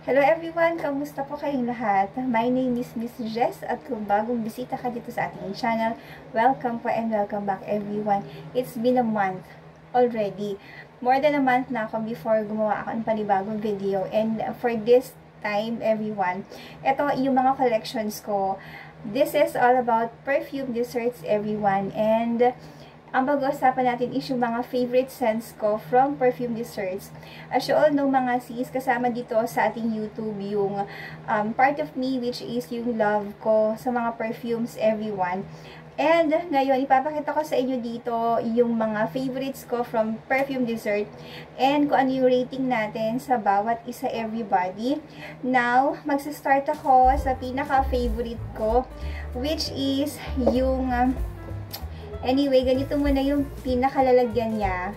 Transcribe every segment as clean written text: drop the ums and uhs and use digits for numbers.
Hello everyone! Kamusta po kayong lahat? My name is Miss Jess at kung bagong bisita ka dito sa ating channel, welcome po and welcome back everyone. It's been a month already. More than a month na ako before gumawa ako ng panibagong video, and for this time everyone, ito yung mga collections ko. This is all about perfume desserts everyone, and ang pag-uusapan natin is yung mga favorite scents ko from perfume desserts. As you all know mga sis, kasama dito sa ating YouTube yung part of me, which is yung love ko sa mga perfumes everyone. And ngayon, ipapakita ko sa inyo dito yung mga favorites ko from perfume dessert and kung ano yung rating natin sa bawat isa everybody. Now, magsa-start ako sa pinaka-favorite ko, which is yung anyway, ganito muna yung pinakalalagyan niya.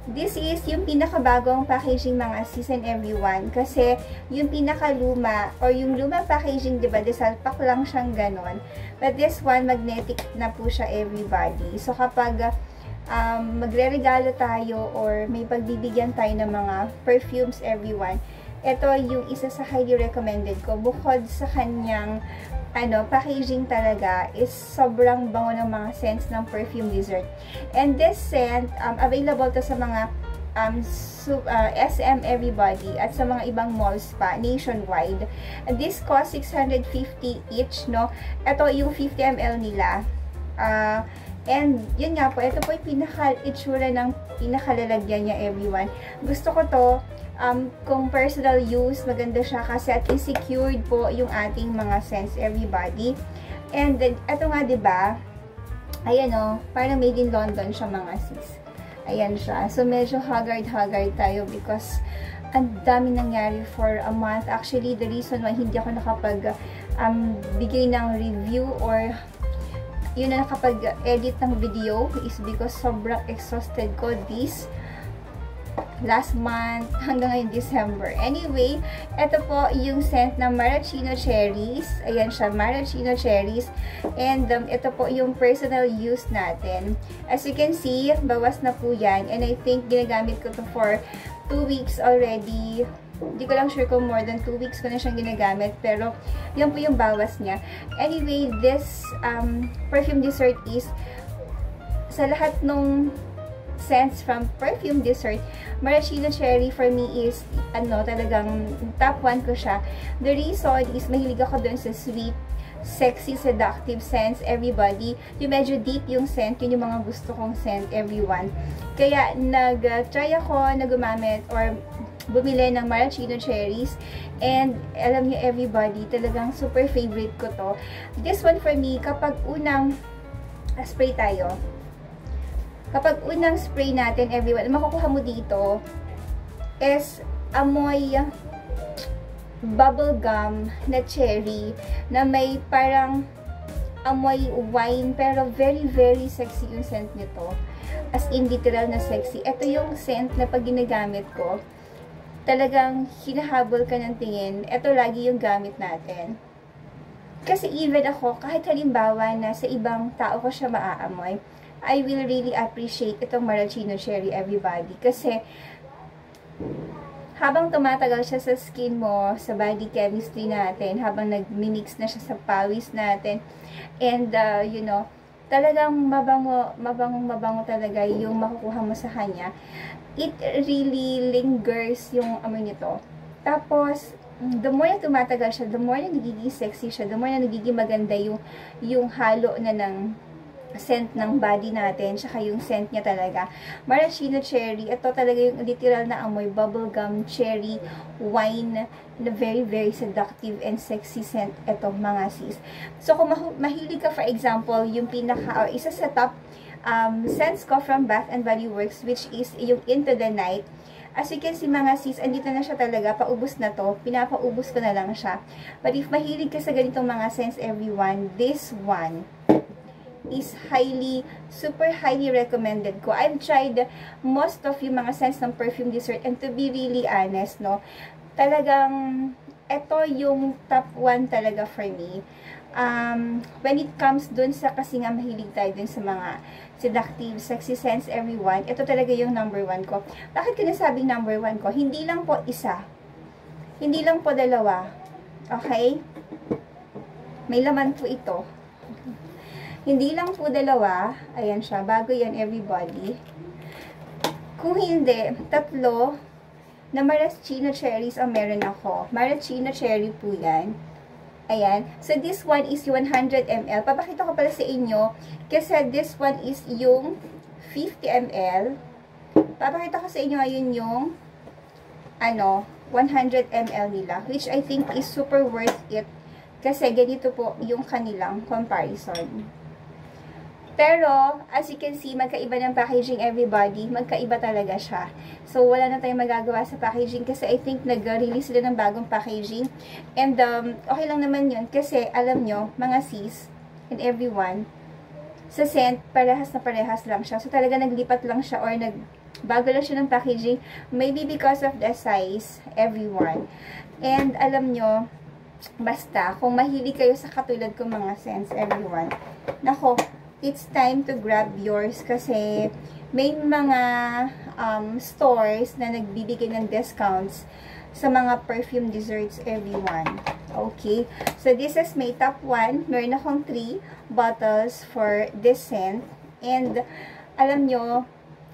This is yung pinakabagong packaging mga sis and everyone. Kasi yung pinakaluma or yung lumang packaging, diba, desalpak lang siyang ganon. But this one, magnetic na po siya everybody. So kapag magre-regalo tayo or may pagbibigyan tayo ng mga perfumes everyone, ito yung isa sa highly recommended ko. Bukod sa kanyang packaging talaga is sobrang bango ng mga scents ng perfume dessert. And this scent, available to sa mga SM everybody at sa mga ibang malls pa nationwide. And this cost 650 each, no? Ito yung 50 ml nila. And yun nga po, ito po yung pinaka-itsura ng pinakalalagyan niya everyone. Gusto ko to kung personal use, maganda siya kasi at least secured po yung ating mga scents everybody. And then, ito nga diba, ayan o, parang made in London siya mga sis. Ayan siya. So, medyo haggard tayo because ang dami nangyari for a month. Actually, the reason why hindi ako nakapag bigay ng review or yun na nakapag-edit ng video is because sobrang exhausted ko this last month hanggang ngayon December. Anyway, ito po yung scent ng Maraschino Cherries. Ayan siya, Maraschino Cherries. And ito po yung personal use natin. As you can see, bawas na po yan. And I think ginagamit ko to for 2 weeks already. Hindi ko lang sure kung more than 2 weeks ko na siyang ginagamit. Pero, yan po yung bawas niya. Anyway, this perfume dessert is sa lahat nung scents from perfume dessert, Maraschino Cherry for me is talagang top 1 ko siya. The reason is mahilig ako dun sa sweet, sexy, seductive scents everybody. Yung medyo deep yung scent, yun yung mga gusto kong scent everyone. Kaya nag-try ako na gumamit or bumili ng Maraschino Cherries, and alam niyo everybody, talagang super favorite ko to. This one for me, kapag unang spray tayo, kapag unang spray natin, everyone, makukuha mo dito is amoy bubble gum na cherry na may parang amoy wine, pero very very sexy yung scent nito. As in, literal na sexy. Ito yung scent na pag ginagamit ko, talagang hinahabol ka ng tingin. Ito lagi yung gamit natin. Kasi even ako, kahit halimbawa na sa ibang tao ko siya maaamoy, I will really appreciate itong Maraschino Cherry everybody. Kasi habang tumatagal siya sa skin mo, sa body chemistry natin, habang nag-mix na siya sa pawis natin, and you know, talagang mabango talaga yung makukuha mo sa kanya. It really lingers yung amoy nito. Tapos, the more na tumatagal siya, the more na nagiging sexy siya, the more na nagiging maganda yung halo na ng scent ng body natin, tsaka yung scent niya talaga. Maraschino Cherry, ito talaga yung literal na amoy, bubblegum, cherry, wine, na very, very seductive and sexy scent ito mga sis. So, kung mahilig ka, for example, yung isa sa top scents ko from Bath and Body Works, which is yung Into the Night. As you can see mga sis, andito na siya talaga, paubos na to, pinapaubos ko na lang siya. But if mahilig ka sa ganitong mga scents everyone, this one is super highly recommended ko. I've tried most of yung mga scents ng perfume dessert, and to be really honest, no, talagang ito yung top 1 talaga for me. When it comes dun sa, kasi nga mahilig tayo dun sa mga seductive, sexy scents everyone, ito talaga yung number 1 ko. Bakit ko nasabing number 1 ko? Hindi lang po isa. Hindi lang po dalawa. Okay? May laman po ito. Hindi lang po dalawa. Ayan siya. Bago yan, everybody. Kung hindi, tatlo na maraschino cherries ang meron ako. Maraschino cherry po yan. Ayan. So, this one is 100 ml. Papakita ko pala sa inyo. Kasi this one is yung 50 ml. Papakita ko sa inyo ngayon yung 100 ml nila. Which I think is super worth it. Kasi ganito po yung kanilang comparison. Pero, as you can see, magkaiba ng packaging, everybody. Magkaiba talaga siya. So, wala na tayong magagawa sa packaging kasi I think nag-release sila ng bagong packaging. And, okay lang naman yun kasi, alam nyo, mga sis and everyone, sa scent, parehas na parehas lang siya. So, talaga naglipat lang siya or bago lang siya ng packaging. Maybe because of the size, everyone. And, alam nyo, basta, kung mahilig kayo sa katulad kong mga scents, everyone, nako, it's time to grab yours kasi may mga stores na nagbibigay ng discounts sa mga perfume desserts, everyone. Okay? So, this is my top 1. Meron akong 3 bottles for this scent. And, alam nyo,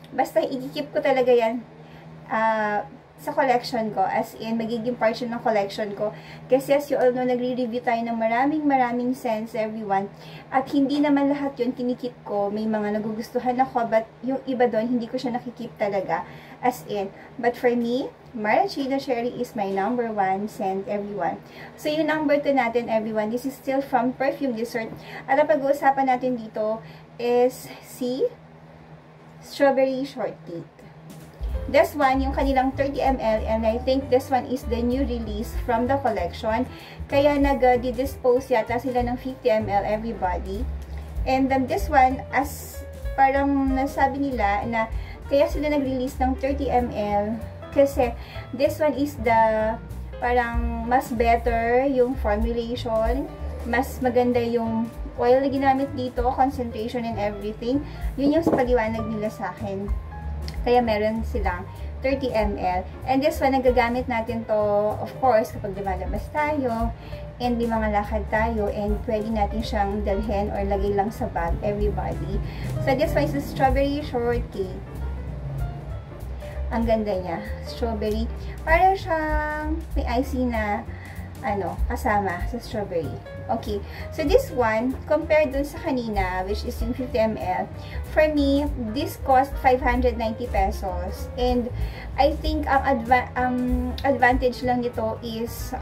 basta i-keep ko talaga yan sa collection ko, as in, magiging part siya ng collection ko. Kasi as you all know, nagre-review tayo ng maraming scents, everyone. At hindi naman lahat yun kinikip ko. May mga nagugustuhan ako, but yung iba doon, hindi ko siya nakikip talaga. As in, but for me, Maraschino Cherry is my number 1 scent, everyone. So, yung number 2 natin, everyone, this is still from Perfume Dessert. At ang pag-uusapan natin dito is si Strawberry Shortcake. This one, yung kanilang 30 ml, and I think this one is the new release from the collection. Kaya nag-dispose yata sila ng 50 ml, everybody. And then this one, as parang nasabi nila na kaya sila nag-release ng 30 ml kasi this one is the parang mas better yung formulation, mas maganda yung oil na ginamit dito, concentration and everything. Yun yung paliwanag nila sa akin. Kaya meron silang 30 ml. And this one, nagagamit natin to, of course, kapag lumalabas tayo, and may mga lakad tayo, and pwede natin siyang dalhin or lagay lang sa bag, everybody. So, this one is the Strawberry Shortcake. Ang ganda niya. Strawberry. Para siyang may icing na, kasama sa strawberry. Okay. So, this one, compared dun sa kanina, which is yung 50 ml, for me, this cost 590 pesos. And, I think, ang advantage lang nito is,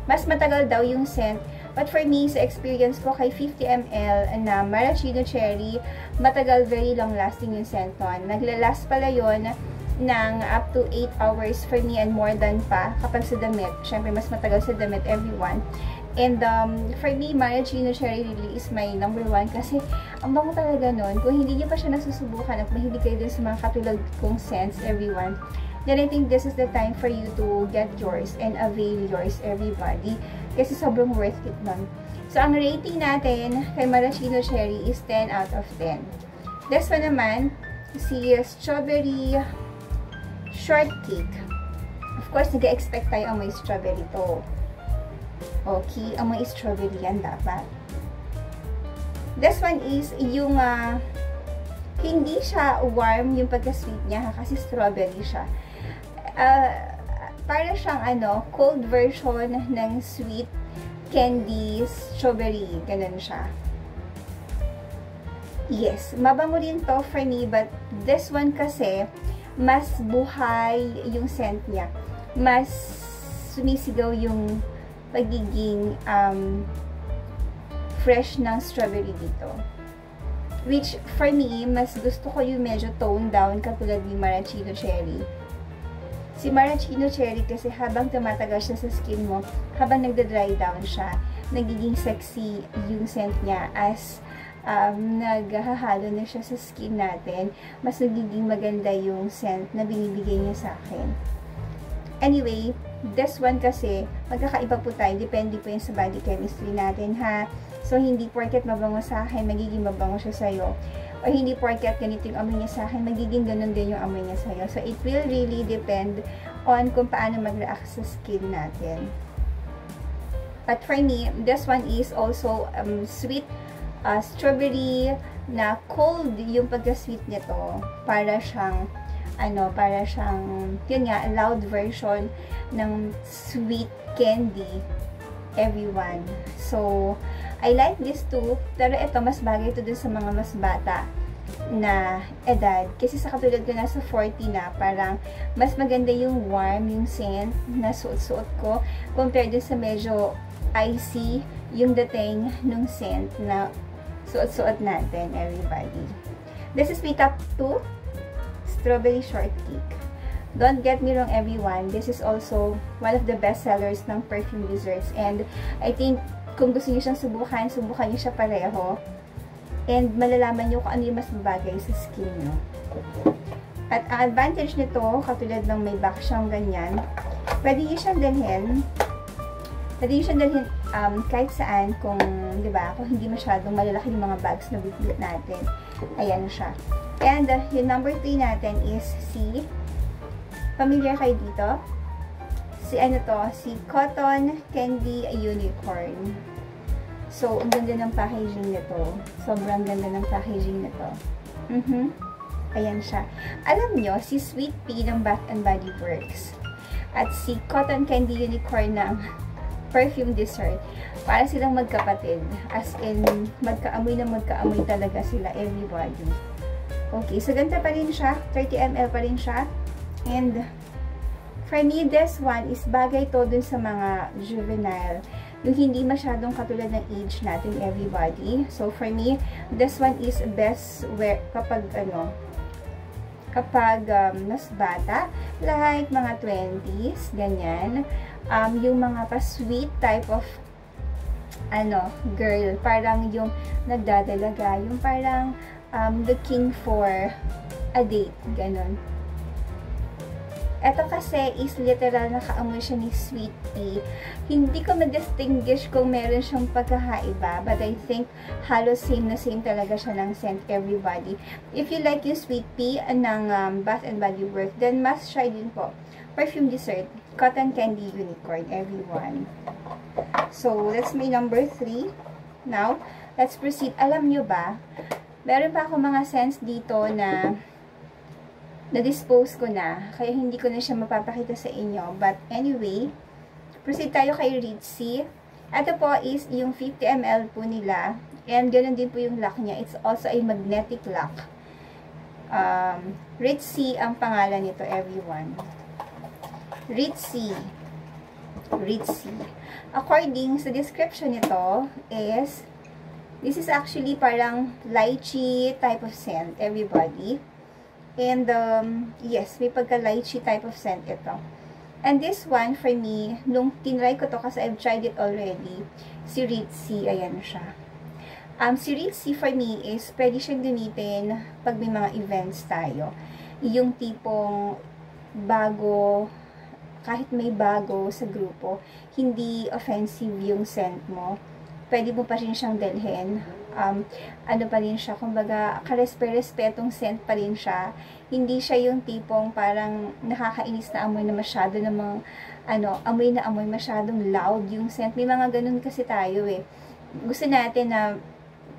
mas matagal daw yung scent. But for me, sa experience ko kay 50 ml na Maraschino Cherry, matagal, very long lasting yung scent nun. Naglalast pala yun ng up to 8 hours for me and more than pa kapag sa damit. Syempre, mas matagal sa damit, everyone. And for me, Maraschino Cherry really is my number 1 kasi ang bango talaga nun. Kung hindi niyo pa siya nasusubukan at mahilig kayo din sa mga katulad kong scents, everyone, then I think this is the time for you to get yours and avail yours, everybody. Kasi sobrang worth it nun. So, ang rating natin kay Maraschino Cherry is 10 out of 10. This one naman, si Strawberry Shortcake. Of course, nag-expect tayo amoy strawberry to. Okay, amoy strawberry yan dapat. This one is yung hindi siya warm yung pagka-sweet niya kasi strawberry siya. Para siyang cold version ng sweet candy strawberry. Ganun siya. Yes, mabango rin to for me, but this one kasi mas buhay yung scent niya. Mas sumisigaw yung pagiging fresh ng strawberry dito. Which, for me, mas gusto ko yung medyo toned down katulad ni Maraschino Cherry. Si Maraschino Cherry kasi habang tumatagal siya sa skin mo, habang nagda-dry down siya, nagiging sexy yung scent niya as naghahalo na siya sa skin natin, mas nagiging maganda yung scent na binibigay niya sa akin. Anyway, this one kasi, magkakaiba po tayo, depende po yun sa body chemistry natin, ha? So, hindi porket mabango sa akin, magiging mabango siya sa'yo. O hindi porket ganito yung amoy niya sa akin, magiging ganun din yung amoy niya sa'yo. So, it will really depend on kung paano mag-react sa skin natin. But for me, this one is also sweet strawberry na cold yung pagka-sweet nito. Para siyang, yun nga, loud version ng sweet candy, everyone. So, I like this too. Pero ito, mas bagay ito dun sa mga mas bata na edad. Kasi sa katulad ko nasa 40 na, parang mas maganda yung warm, yung scent na suot-suot ko compared dun sa medyo icy yung dating nung scent na suot-suot natin, everybody. This is my top 2, strawberry shortcake. Don't get me wrong, everyone. This is also one of the best sellers ng perfume desserts. And I think, kung gusto niyo siyang subukan niyo siya pareho. And malalaman niyo kung ano yung mas bagay sa skin niyo. At ang advantage nito, katulad ng may back siyang ganyan, pwede niyo siyang dalhin. Pwede nyo siyang dalhin kahit saan kung, di ba, kung hindi masyadong malalaki yung mga bags na bibili natin. Ayan siya. And yung number 3 natin is si, familiar kayo dito? Si si Cotton Candy Unicorn. So, ang ganda ng packaging nito. Sobrang ganda ng packaging nito. Ayan siya. Alam nyo, si Sweet Pea ng Bath and Body Works at si Cotton Candy Unicorn ng perfume dessert, para silang magkapatid. As in, magkaamoy na magkaamoy talaga sila, everybody. Okay, so ganda pa rin siya. 30 ml pa rin siya. And, for me, this one is bagay to dun sa mga juvenile. Yung hindi masyadong katulad ng age natin, everybody. So, for me, this one is best where, kapag mas bata, like mga 20s, ganyan. Yung mga pa-sweet type of girl, parang yung nagdadalaga, yung parang looking for a date, ganon. Ito kasi is literal nakaamoy siya ni Sweet Pea. Hindi ko ma-distinguish kung meron siyang pagkakaiba, but I think halos same na same talaga siya ng scent, everybody. If you like yung Sweet Pea ng Bath and Body Works, then must try din po perfume dessert, Cotton Candy Unicorn, everyone. So, that's my number 3. Now, let's proceed. Alam nyo ba, meron pa ako mga scents dito na na-dispose ko na, kaya hindi ko na siya mapapakita sa inyo. But anyway, proceed tayo kay Ritzy. Ito po is yung 50 ml po nila. And ganoon din po yung lock niya. It's also a magnetic lock. Ritzy ang pangalan nito, everyone. Ritzy. According sa description nito is, this is actually parang lychee type of scent, everybody. And, yes, may pagka-lychee type of scent ito. And this one, for me, nung tinry ko to, kasi I've tried it already, si Ritzy, ayan siya. Si Ritzy, for me, is pwede siyang gamitin pag may mga events tayo. Yung tipong bago, kahit may bago sa grupo, hindi offensive yung scent mo. Pwede mo pa rin siyang dalhin. Ano pa rin siya, kumbaga, karespe-respetong scent pa rin siya. Hindi siya yung tipong parang nakakainis na amoy na masyado namang, amoy na amoy masyadong loud yung scent. May mga ganun kasi tayo eh. Gusto natin na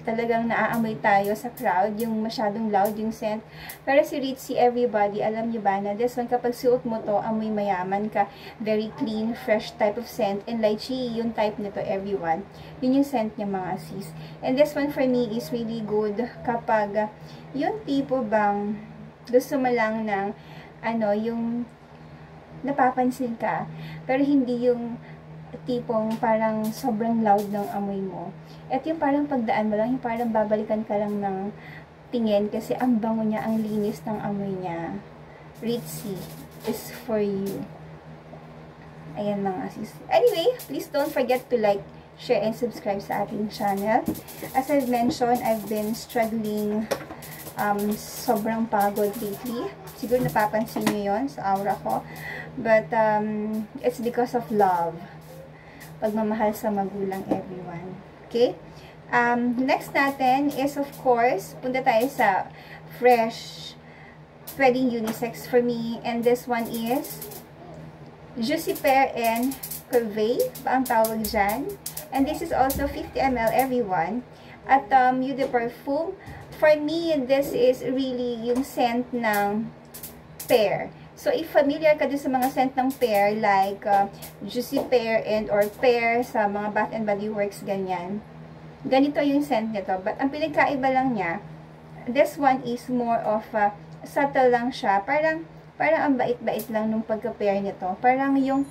talagang naaamoy tayo sa crowd, yung masyadong loud yung scent. Pero si Ritzy, everybody, alam nyo ba na this one, kapag suot mo to, amoy mayaman ka, very clean, fresh type of scent, and lychee, yung type nito, everyone. Yun yung scent niya, mga sis. And this one for me is really good kapag yung tipo bang gusto mo lang ng, yung napapansin ka, pero hindi yung tipong parang sobrang loud ng amoy mo. At yung parang pagdaan mo lang, yung parang babalikan ka lang ng tingin kasi ang bango niya, ang linis ng amoy niya. Ritzy is for you. Ayan mga sis. Anyway, please don't forget to like, share, and subscribe sa ating channel. As I've mentioned, I've been struggling, sobrang pagod lately. Siguro napapansin nyo yun sa aura ko. But, it's because of love. Pagmamahal sa magulang, everyone. Okay? Next natin is, of course, punta tayo sa fresh, pwedeng unisex for me. And this one is Juicy Pear and Curvy, ba ang tawag dyan? And this is also 50 ml everyone. At Eau de Parfum, for me, this is really yung scent ng pear. So, if familiar ka din sa mga scent ng pear, like Juicy Pear and or pear sa mga Bath and Body Works, ganyan. Ganito yung scent nito. But, ang pinagkaiba lang niya, this one is more of subtle lang siya. Parang ang bait-bait lang nung pagka-pear nito. Parang yung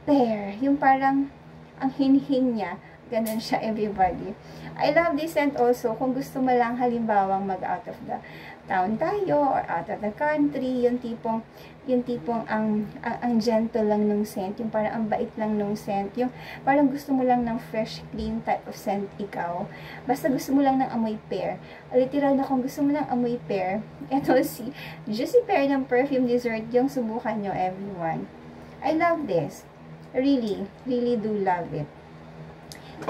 pear, yung parang ang hinhin niya. Ganun siya, everybody. I love this scent also kung gusto mo lang halimbawang mag-out of the town tayo or out of the country, yung tipong ang gentle lang ng scent, yung parang ang bait lang ng scent, yung parang gusto mo lang ng fresh, clean type of scent ikaw. Basta gusto mo lang ng amoy pear. Literal na kung gusto mo ng amoy pear, eto si Juicy Pear ng Perfume Dessert, yung subukan nyo, everyone. I love this. Really, really do love it.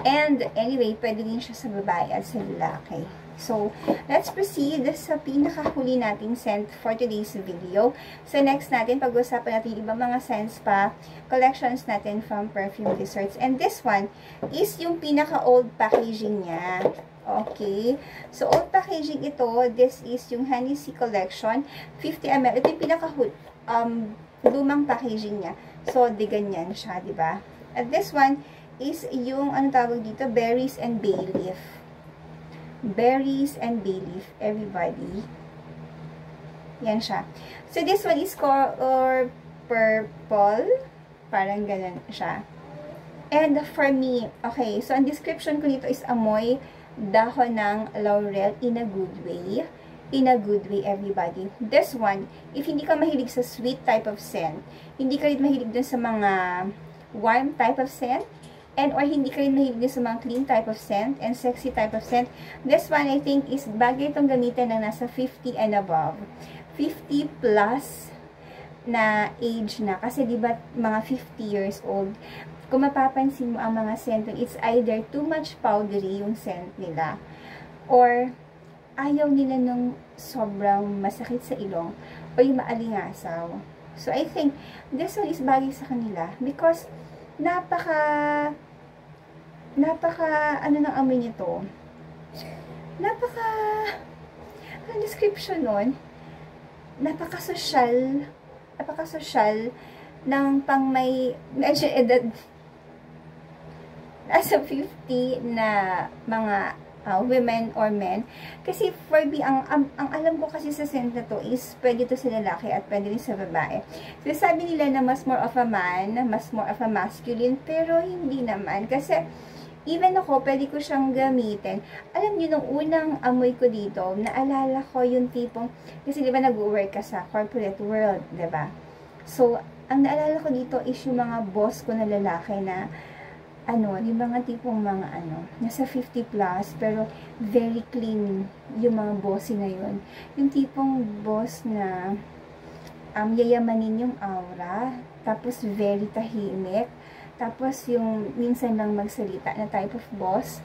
And anyway, pwede din siya sa babae at sa lalaki. So, let's proceed sa pinakahuli nating scent for today's video. So, next natin, pag-usapan natin yung ibang mga scents pa, collections natin from Perfume Desserts. And this one is yung pinaka-old packaging niya. Okay. So, old packaging ito, this is yung Hennessy Collection, 50 ml. Ito yung lumang packaging niya. So, di ganyan siya, di ba? At this one is yung, ano tawag dito, berries and bay leaf. Berries and bay leaf, everybody. Yan siya. So, this one is color purple. Parang ganun siya. And for me, okay, so ang description ko nito is amoy dahon ng laurel in a good way. In a good way, everybody. This one, if hindi ka mahilig sa sweet type of scent, hindi ka rin mahilig dun sa mga warm type of scent, and or hindi ka rin mahilig sa mga clean type of scent and sexy type of scent, this one I think is bagay itong gamitin ng nasa 50 and above. 50 plus na age na. Kasi diba mga 50 years old, kung mapapansin mo ang mga scent, it's either too much powdery yung scent nila, or ayaw nila nung sobrang masakit sa ilong, o yung maalingasaw. So I think this one is bagay sa kanila because ano ng amoy nito? Ang description nun, napaka-social ng pang may medyo edad nasa 50 na mga women or men. Kasi for me, ang alam ko kasi sa scent na to is pwede to sa lalaki at pwede rin sa babae. So, sabi nila na mas more of a man, mas more of a masculine, pero hindi naman. Kasi, even ako, pwede ko siyang gamitin. Alam niyo, nung unang amoy ko dito, naalala ko yung tipong, kasi di ba nag-work ka sa corporate world, di ba? So, ang naalala ko dito is yung mga boss ko na lalaki na yung mga tipong mga nasa 50 plus, pero very clean yung mga bossy na yun. Yung tipong boss na yayamanin yung aura, tapos very tahimik, tapos yung minsan lang magsalita na type of boss.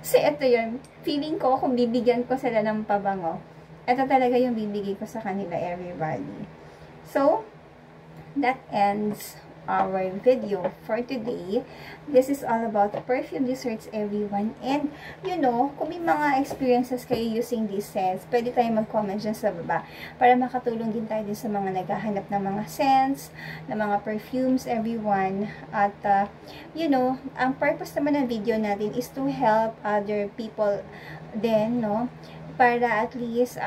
So, ito yun. Feeling ko, kung bibigyan ko sila ng pabango, ito talaga yung bibigay ko sa kanila, everybody. So, that ends our video for today. This is all about Perfume Desserts, everyone. And, you know, kung may mga experiences kayo using these scents, pwede tayo mag-comment dyan sa baba para makatulong din tayo din sa mga naghahanap ng mga scents, ng mga perfumes, everyone. At, you know, ang purpose naman ng video natin is to help other people din, no? Para at least,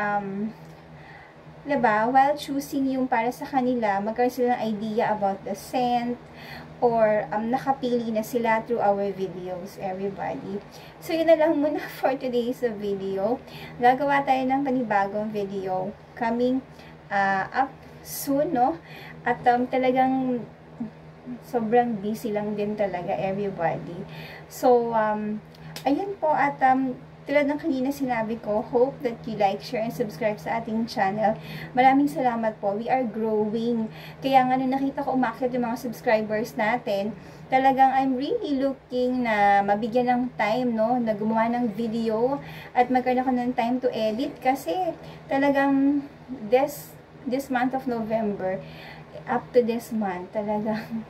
diba, while choosing yung para sa kanila, magkaroon sila ng idea about the scent, or nakapili na sila through our videos, everybody. So, yun na lang muna for today's video. Gagawa tayo ng panibagong video coming up soon, no? At talagang sobrang busy lang din talaga, everybody. So, ayan po, at tulad ng kanina sinabi ko, hope that you like, share, and subscribe sa ating channel. Maraming salamat po. We are growing. Kaya nga nung nakita ko umakyat yung mga subscribers natin, talagang I'm really looking na mabigyan ng time, no, na gumawa ng video at magkaroon ako ng time to edit kasi talagang this month of November, up to this month, talagang,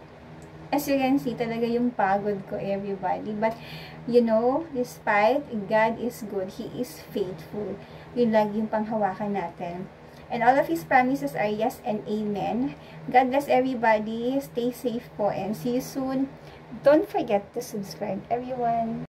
as you can see, talaga yung pagod ko, everybody. But, you know, despite God is good, He is faithful. Yun lang yung panghawakan natin. And all of His promises are yes and amen. God bless everybody. Stay safe po and see you soon. Don't forget to subscribe, everyone.